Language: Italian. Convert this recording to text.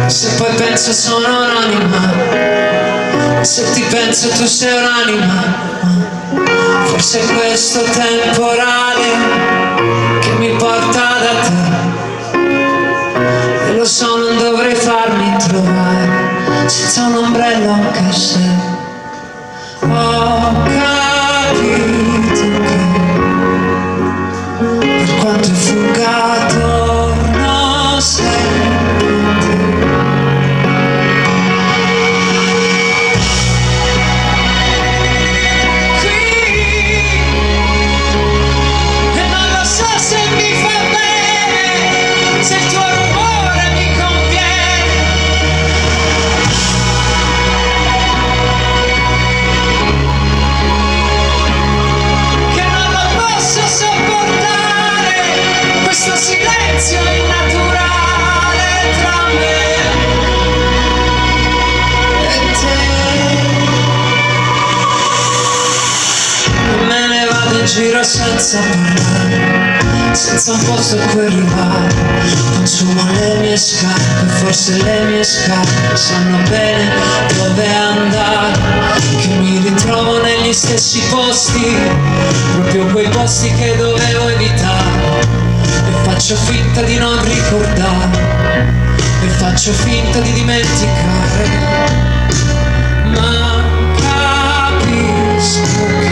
Se poi penso sono un'anima, se ti penso tu sei un'anima. Forse è questo temporale che mi porta da te, e lo so non dovrei farmi trovare senza un ombrello anche se ho capito che per quanto fuga torno sempre a te. Qui e non lo so se mi fa bene, se il tuo rumore mi conviene. Che non lo posso sopportare, questo silenzio innaturale tra me e te. Me ne vado in giro senza parlare, senza un posto a cui arrivare. Consumo le mie scarpe, forse le mie scarpe sanno bene dove andare, che mi ritrovo negli stessi posti, proprio quei posti che dovevo evitare. E faccio finta di non ricordare, e faccio finta di dimenticare, ma capisco che